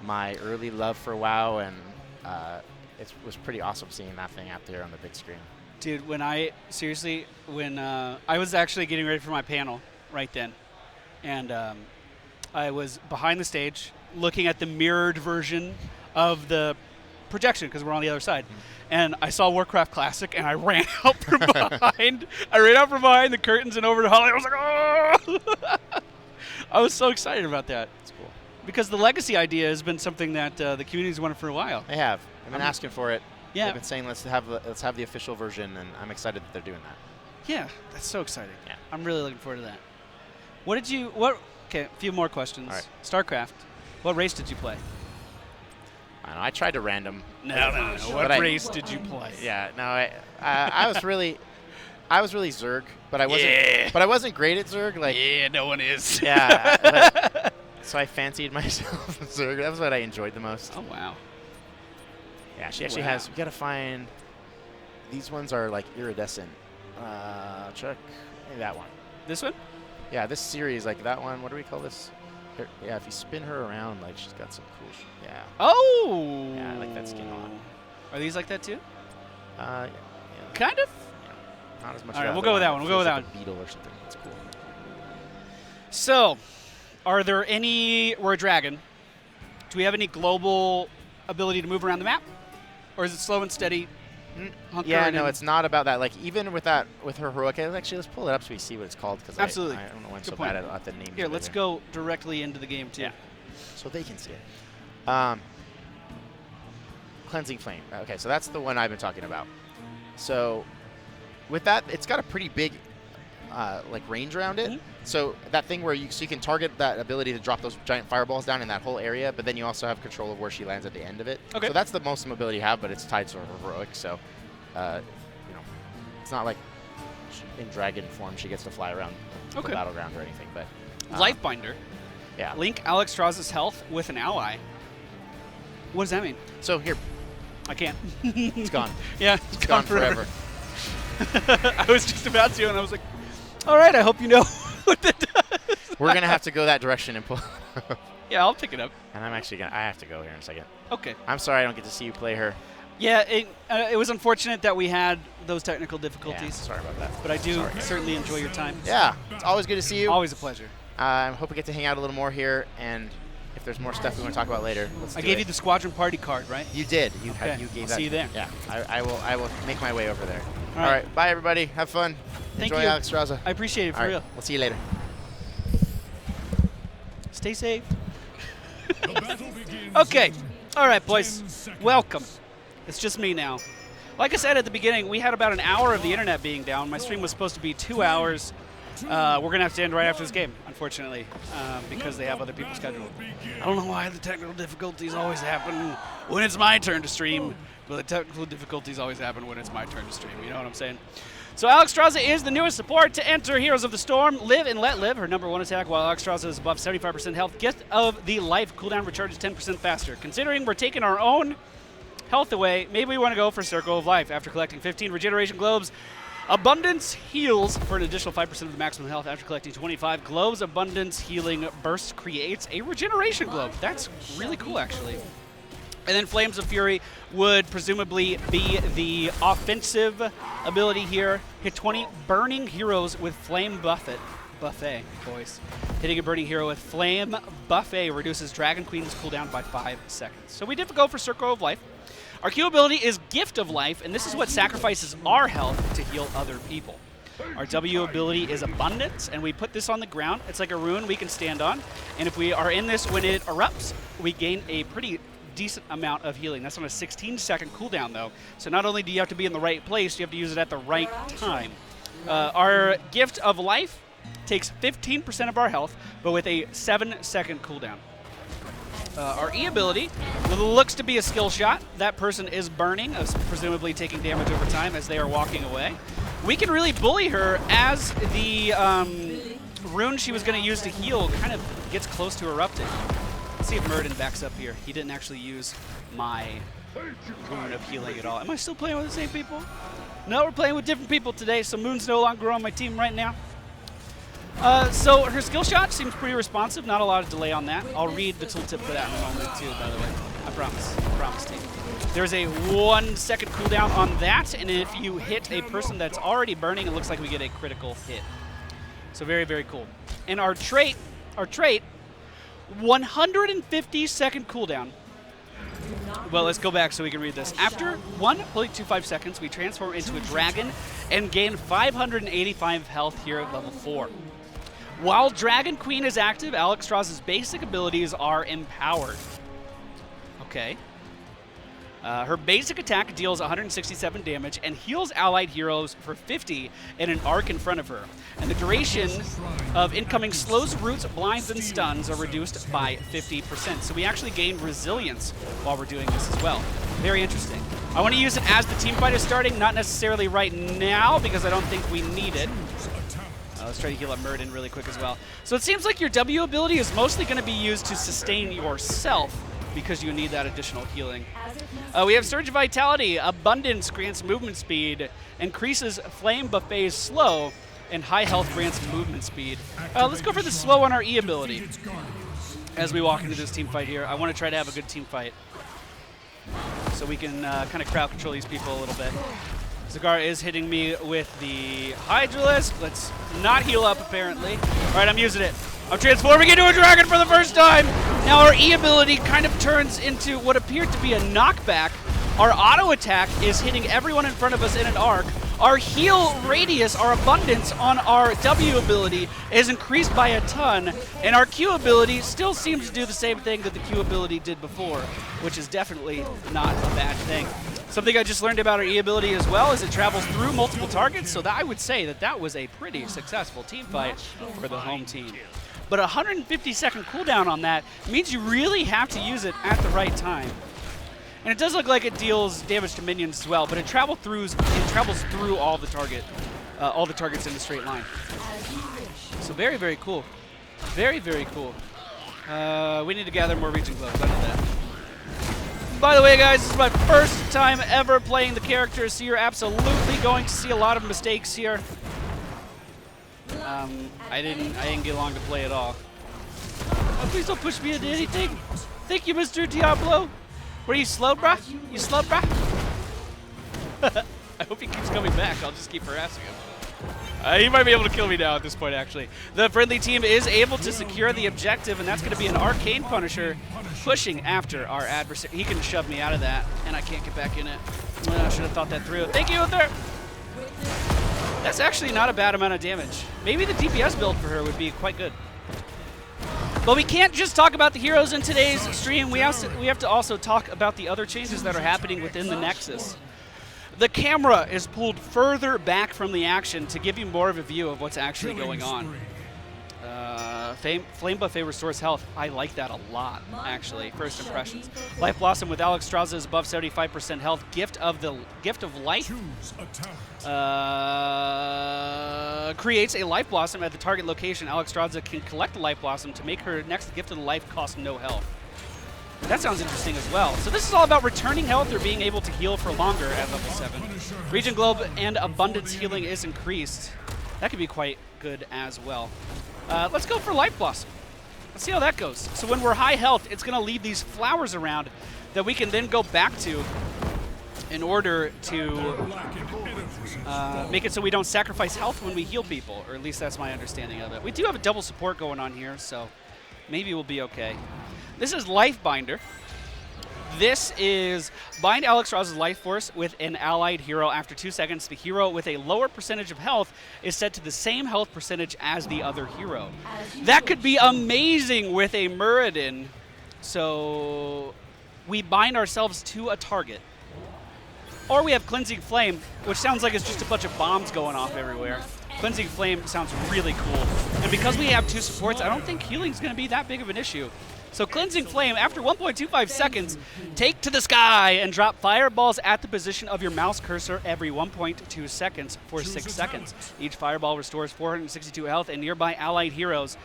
my early love for WoW, and it was pretty awesome seeing that thing out there on the big screen. Dude, when I was actually getting ready for my panel right then, and I was behind the stage looking at the mirrored version of the projection because we're on the other side, and I saw Warcraft Classic, and I ran out from behind. I ran out from behind the curtains and over to Holly. I was like, oh! I was so excited about that. It's cool. Because the legacy idea has been something that the community's wanted for a while. They have. I've been asking for it. Yeah. They've been saying let's have the official version, and I'm excited that they're doing that. Yeah, that's so exciting. Yeah. I'm really looking forward to that. Okay, a few more questions. All right. StarCraft. What race did you play? I don't know. I tried to random. No. What But race did you play? Yeah, no, I was really. I was really Zerg, but I wasn't. Yeah. But I wasn't great at Zerg. Like, Yeah, no one is. yeah. So I fancied myself Zerg. That was what I enjoyed the most. Oh, wow. Yeah, she actually Wow. has. We gotta find. These ones are like iridescent. Check maybe that one. This one? Yeah, this series, like that one. What do we call this? Here, yeah, if you spin her around, like she's got some cool. Yeah. Oh! Yeah, I like that skin a lot. Are these like that too? Yeah. Kind of? Not as much. All as right, the we'll other go with that one. We'll go Feels with like that a beetle or something. That's cool. So, are there any... We're a dragon. Do we have any global ability to move around the map? Or is it slow and steady? Yeah, no, hunkering it's not about that. Like even with that, with her heroic, actually, let's pull it up so we see what it's called. Because Absolutely. I don't know why I'm Good so point. bad at the names. Here, of let's it. go directly into the game, too. Yeah. So they can see it. Cleansing Flame. Okay, so that's the one I've been talking about. So with that, it's got a pretty big like range around it. Mhm. So that thing where you can target that ability to drop those giant fireballs down in that whole area, but then you also have control of where she lands at the end of it. Okay. So that's the most mobility you have, but it's tied to her heroic. So you know, it's not like in dragon form she gets to fly around the Okay. battleground or anything. But Lifebinder. yeah. Link Alexstrasza's health with an ally. What does that mean? So here, I can't. it's gone. Yeah, It's gone forever. I was just about to, and I was like, all right, I hope you know what that does. We're gonna have to go that direction and pull. Yeah, I'll pick it up. And I'm actually gonna. I have to go here in a second. Okay. I'm sorry I don't get to see you play her. Yeah, it was unfortunate that we had those technical Yeah, difficulties, sorry about that. but I do Sorry. certainly enjoy your time. Yeah, it's always good to see you. Always a pleasure. I hope we get to hang out a little more here, and if there's more stuff we want to talk about later, let's I do gave it. you the squadron party card, right? You did. Okay, You gave I'll that. see you there. Yeah, I will make my way over there. All All right. right. Bye everybody. Have fun. Thank Enjoy you. Alexstrasza. I appreciate it, for All right, real. We'll see you later. Stay safe. Okay. All right, boys. Welcome. It's just me now. Like I said at the beginning, we had about an hour of the internet being down. My stream was supposed to be 2 hours. We're going to have to end right after this game, unfortunately, because they have other people scheduled. I don't know why the technical difficulties always happen when it's my turn to stream, but the technical difficulties always happen when it's my turn to stream. You know what I'm saying? So Alexstrasza is the newest support to enter Heroes of the Storm. Live and let live, her #1 attack, while Alexstrasza is above 75% health. Gift of the Life cooldown recharges 10% faster. Considering we're taking our own health away, maybe we want to go for Circle of Life. After collecting 15 regeneration globes, Abundance heals for an additional 5% of the maximum health. After collecting 25 globes, Abundance healing burst creates a regeneration globe. That's really cool, actually. And then Flames of Fury would presumably be the offensive ability here. Hit 20 burning heroes with Flame Buffet. Buffet, boys. Hitting a burning hero with Flame Buffet reduces Dragon Queen's cooldown by 5 seconds. So we did go for Circle of Life. Our Q ability is Gift of Life, and this is what sacrifices our health to heal other people. Our W ability is Abundance, and we put this on the ground. It's like a rune we can stand on, and if we are in this when it erupts, we gain a pretty decent amount of healing. That's on a 16-second cooldown, though. So not only do you have to be in the right place, you have to use it at the right time. Our Gift of Life takes 15% of our health, but with a 7-second cooldown. Our E ability looks to be a skill shot. That person is burning, presumably taking damage over time as they are walking away. We can really bully her as the rune she was going to use to heal kind of gets close to erupting. Let's see if Murden backs up here. He didn't actually use my rune of healing at all. Am I still playing with the same people? No, we're playing with different people today, so Moon's no longer on my team right now. So her skill shot seems pretty responsive. Not a lot of delay on that. I'll read the tooltip for that in a moment too, by the way. I promise. I promise to you. There's a 1-second cooldown on that, and if you hit a person that's already burning, it looks like we get a critical hit. So very, very cool. And our trait, 150-second cooldown. Well, let's go back so we can read this. After 1.25 seconds, we transform into a dragon and gain 585 health here at level 4. While Dragon Queen is active, Alexstrasza's basic abilities are empowered. Okay. Her basic attack deals 167 damage and heals allied heroes for 50 in an arc in front of her. And the duration of incoming slows, roots, blinds, and stuns are reduced by 50%. So we actually gain resilience while we're doing this as well. Very interesting. I want to use it as the team fight is starting, not necessarily right now because I don't think we need it. Let's try to heal up Muradin really quick as well. So it seems like your W ability is mostly going to be used to sustain yourself because you need that additional healing. We have Surge of Vitality. Abundance grants movement speed, increases Flame Buffet's slow, and High Health grants movement speed. Let's go for the slow on our E ability. As we walk into this team fight here, I want to try to have a good team fight so we can kind of crowd control these people a little bit. Cigar is hitting me with the Hydralisk. Let's not heal up, apparently. All right, I'm using it. I'm transforming into a dragon for the first time. Now our E ability kind of turns into what appeared to be a knockback. Our auto attack is hitting everyone in front of us in an arc. Our heal radius, our abundance on our W ability is increased by a ton, and our Q ability still seems to do the same thing that the Q ability did before, which is definitely not a bad thing. Something I just learned about our E ability as well is it travels through multiple targets, so that I would say that that was a pretty successful team fight for the home team. But a 150-second cooldown on that means you really have to use it at the right time. And it does look like it deals damage to minions as well, but it travels through all the targets in a straight line. So very, very cool. Very, very cool. We need to gather more region globes. I know that. By the way, guys, this is my first time ever playing the character, so you're absolutely going to see a lot of mistakes here. I didn't get long to play at all. Oh, please don't push me into anything. Thank you, Mr. Diablo. Were you slow, brah? You slow, brah? I hope he keeps coming back. I'll just keep harassing him. He might be able to kill me now at this point, actually. The friendly team is able to secure the objective, and that's going to be an Arcane Punisher pushing after our adversary. He can shove me out of that, and I can't get back in it. I should have thought that through. Thank you, Uther! That's actually not a bad amount of damage. Maybe the DPS build for her would be quite good. But we can't just talk about the heroes in today's stream. We have to also talk about the other changes that are happening within the Nexus. The camera is pulled further back from the action to give you more of a view of what's actually going on. Flame Buffet restores health. I like that a lot, actually. First impressions. Life Blossom with Alexstrasza is above 75% health. Gift of Life creates a Life Blossom at the target location. Alexstrasza can collect the Life Blossom to make her next Gift of the Life cost no health. That sounds interesting as well. So this is all about returning health or being able to heal for longer at level 7. Region Globe and Abundance healing is increased. That could be quite good as well. Let's go for Life Blossom. Let's see how that goes. So when we're high health, it's going to leave these flowers around that we can then go back to in order to make it so we don't sacrifice health when we heal people, or at least that's my understanding of it. We do have a double support going on here, so maybe we'll be okay. This is Life Binder. This is bind Alexstrasza's life force with an allied hero. After 2 seconds, the hero with a lower percentage of health is set to the same health percentage as the other hero. That could be amazing with a Muradin. So we bind ourselves to a target. Or we have Cleansing Flame, which sounds like it's just a bunch of bombs going off everywhere. Cleansing Flame sounds really cool. And because we have 2 supports, I don't think healing's going to be that big of an issue. So Cleansing Flame, after 1.25 seconds, take to the sky and drop fireballs at the position of your mouse cursor every 1.2 seconds for 6 seconds. Each fireball restores 462 health and nearby allied heroes.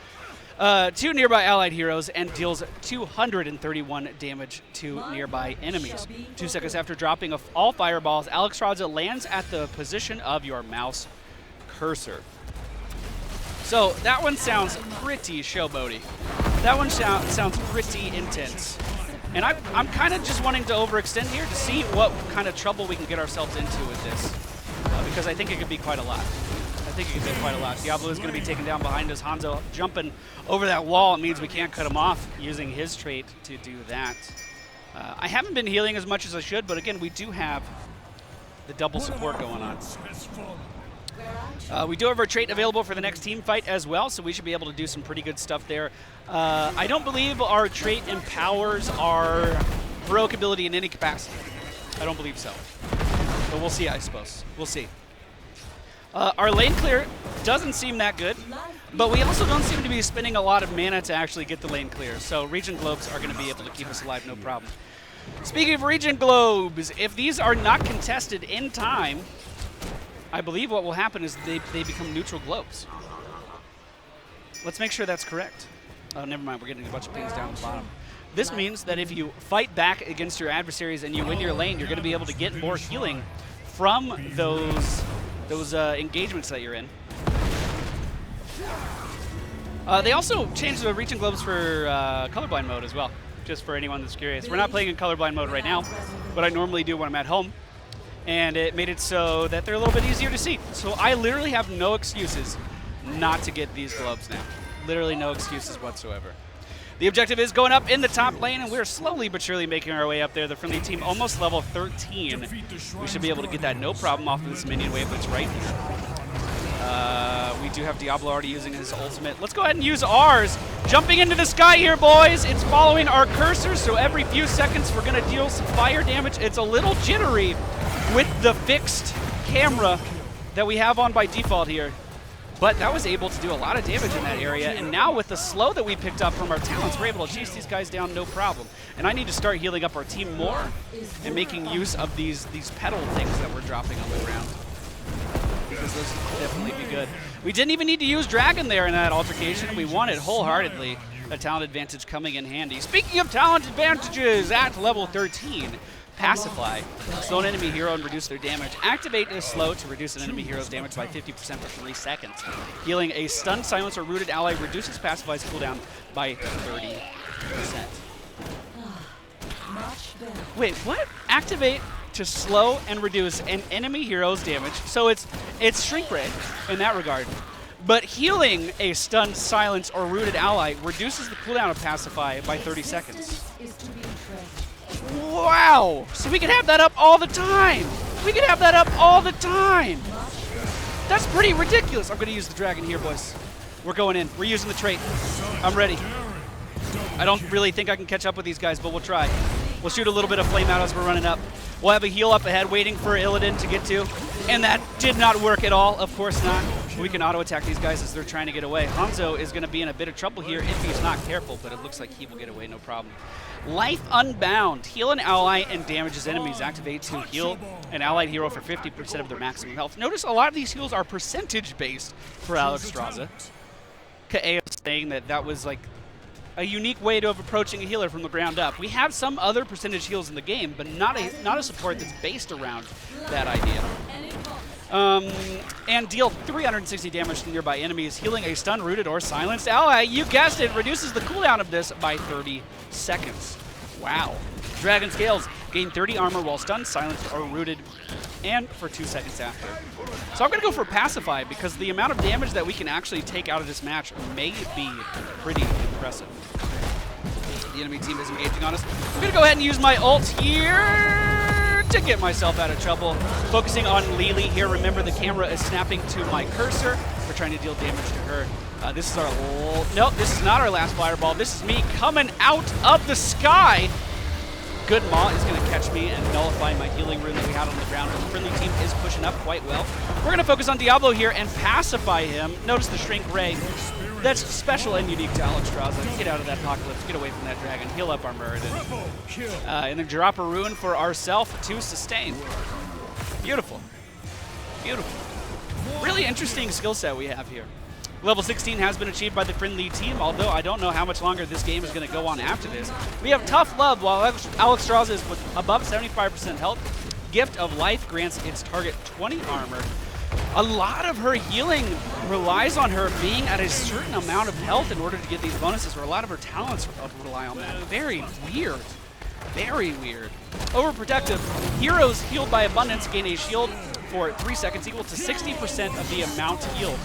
2 nearby allied heroes and deals 231 damage to nearby enemies. 2 seconds after dropping all fireballs, Alexstrasza lands at the position of your mouse cursor. So that one sounds pretty showboaty. That one sounds pretty intense. And I'm kind of just wanting to overextend here to see what kind of trouble we can get ourselves into with this. Because I think it could be quite a lot. Diablo is going to be taken down behind us. Hanzo jumping over that wall. It means we can't cut him off using his trait to do that. I haven't been healing as much as I should, but again, we do have the double support going on. We do have our trait available for the next team fight as well, so we should be able to do some pretty good stuff there. I don't believe our trait empowers our heroic ability in any capacity. I don't believe so. But we'll see, I suppose. We'll see. Our lane clear doesn't seem that good, but we also don't seem to be spending a lot of mana to actually get the lane clear, so region globes are going to be able to keep us alive, no problem. Speaking of region globes, if these are not contested in time, I believe what will happen is they become neutral globes. Let's make sure that's correct. Oh, never mind. We're getting a bunch of pings down at the bottom. This means that if you fight back against your adversaries and you win your lane, you're going to be able to get more healing from those engagements that you're in. They also changed the region globes for colorblind mode as well, just for anyone that's curious. We're not playing in colorblind mode right now, but I normally do when I'm at home. And it made it so that they're a little bit easier to see. So I literally have no excuses not to get these globes now. Literally no excuses whatsoever. The objective is going up in the top lane, and we're slowly but surely making our way up there. The friendly team almost level 13. We should be able to get that no problem off of this minion wave that's right here. We do have Diablo already using his ultimate. Let's go ahead and use ours. Jumping into the sky here, boys. It's following our cursor, so every few seconds we're going to deal some fire damage. It's a little jittery with the fixed camera that we have on by default here. But that was able to do a lot of damage in that area, and now with the slow that we picked up from our talents, we're able to chase these guys down no problem. And I need to start healing up our team more and making use of these pedal things that we're dropping on the ground, because those will definitely be good. We didn't even need to use Dragon there in that altercation. We won it wholeheartedly. A talent advantage coming in handy. Speaking of talent advantages, at level 13, Pacify. Slow an enemy hero and reduce their damage. Activate the slow to reduce an enemy hero's damage by 50% for 3 seconds. Healing a stunned, silenced, or rooted ally reduces Pacify's cooldown by 30%. Wait, what? Activate to slow and reduce an enemy hero's damage. So it's shrink ray in that regard. But healing a stunned, silenced, or rooted ally reduces the cooldown of Pacify by 30 seconds. Wow! So we can have that up all the time! We can have that up all the time! That's pretty ridiculous. I'm going to use the dragon here, boys. We're going in. We're using the trait. I'm ready. I don't really think I can catch up with these guys, but we'll try. We'll shoot a little bit of flame out as we're running up. We'll have a heal up ahead waiting for Illidan to get to. And that did not work at all. Of course not. We can auto-attack these guys as they're trying to get away. Hanzo is going to be in a bit of trouble here if he's not careful, but it looks like he will get away no problem. Life Unbound. Heal an ally and damages enemies. Activate to heal an allied hero for 50% of their maximum health. Notice a lot of these heals are percentage-based for Alexstrasza. Kaeo saying that was like a unique way of approaching a healer from the ground up. We have some other percentage heals in the game, but not a support that's based around that idea. And deal 360 damage to nearby enemies, healing a stunned, rooted, or silenced ally. You guessed it, reduces the cooldown of this by 30 seconds. Wow. Dragon Scales, gain 30 armor while stunned, silenced, or rooted, and for 2 seconds after. So I'm going to go for Pacify because the amount of damage that we can actually take out of this match may be pretty impressive. The enemy team is engaging on us. I'm going to go ahead and use my ult here to get myself out of trouble. Focusing on Lily here. Remember, the camera is snapping to my cursor. We're trying to deal damage to her. This is our... Nope, this is not our last fireball. This is me coming out of the sky. Good Maw is going to catch me and nullify my healing rune that we had on the ground. The friendly team is pushing up quite well. We're going to focus on Diablo here and pacify him. Notice the Shrink Ray. That's special and unique to Alexstrasza. Get out of that apocalypse. Get away from that dragon. Heal up our Muradin. And then drop a rune for ourself to sustain. Beautiful. Beautiful. Really interesting skill set we have here. Level 16 has been achieved by the friendly team, although I don't know how much longer this game is going to go on after this. We have Tough Love, while Alexstrasza is with above 75% health. Gift of Life grants its target 20 armor. A lot of her healing relies on her being at a certain amount of health in order to get these bonuses, or a lot of her talents rely on that. Very weird. Very weird. Overprotective. Heroes healed by abundance gain a shield for 3 seconds equal to 60% of the amount healed.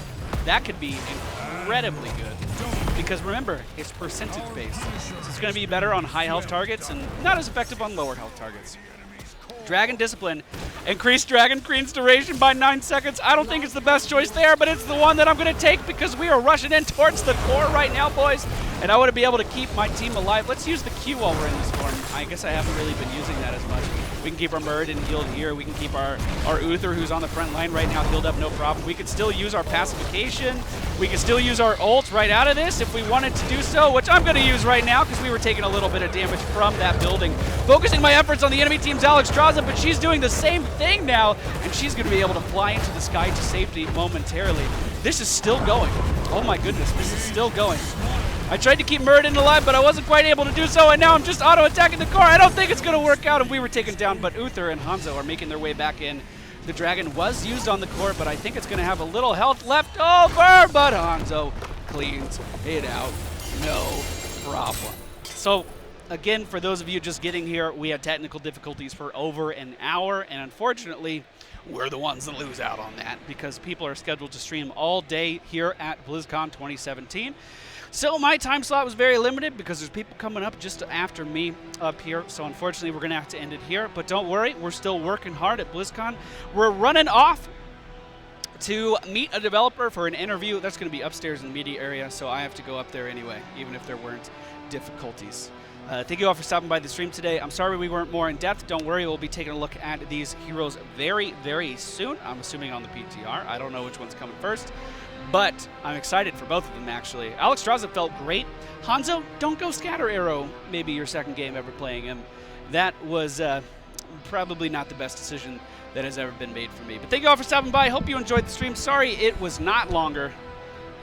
That could be incredibly good, because remember, it's percentage based. So it's going to be better on high health targets and not as effective on lower health targets. Dragon Discipline. Increased Dragon Queen's duration by 9 seconds. I don't think it's the best choice there, but it's the one that I'm going to take because we are rushing in towards the core right now, boys. and I want to be able to keep my team alive. Let's use the Q while we're in the storm. I guess I haven't really been using that as much. We can keep our Muradin healed here. We can keep our Uther, who's on the front line right now, healed up, no problem. We could still use our pacification. We could still use our ult right out of this if we wanted to do so, which I'm going to use right now because we were taking a little bit of damage from that building. Focusing my efforts on the enemy team's Alexstrasza, but she's doing the same thing now, and she's going to be able to fly into the sky to safety momentarily. This is still going. Oh my goodness, this is still going. I tried to keep Muradin alive, but I wasn't quite able to do so, and now I'm just auto-attacking the core. I don't think it's going to work out, and we were taken down, but Uther and Hanzo are making their way back in. The dragon was used on the core, but I think it's going to have a little health left over, but Hanzo cleans it out. No problem. So, again, for those of you just getting here, we had technical difficulties for over an hour, and unfortunately, we're the ones that lose out on that because people are scheduled to stream all day here at BlizzCon 2017. So my time slot was very limited because there's people coming up just after me up here. So unfortunately, we're going to have to end it here. But don't worry, we're still working hard at BlizzCon. We're running off to meet a developer for an interview. That's going to be upstairs in the media area, so I have to go up there anyway, even if there weren't difficulties. Thank you all for stopping by the stream today. I'm sorry we weren't more in depth. Don't worry, we'll be taking a look at these heroes very, very soon. I'm assuming on the PTR. I don't know which one's coming first. But I'm excited for both of them, actually. Alexstrasza felt great. Hanzo, don't go Scatter Arrow, maybe your second game ever playing him. That was probably not the best decision that has ever been made for me. But thank you all for stopping by. Hope you enjoyed the stream. Sorry it was not longer.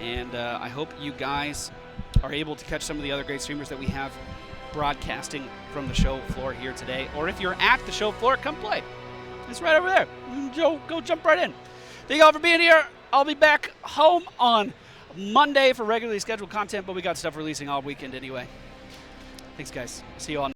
And I hope you guys are able to catch some of the other great streamers that we have broadcasting from the show floor here today. Or if you're at the show floor, come play. It's right over there. Go jump right in. Thank you all for being here. I'll be back home on Monday for regularly scheduled content, but we got stuff releasing all weekend anyway. Thanks, guys. See you all.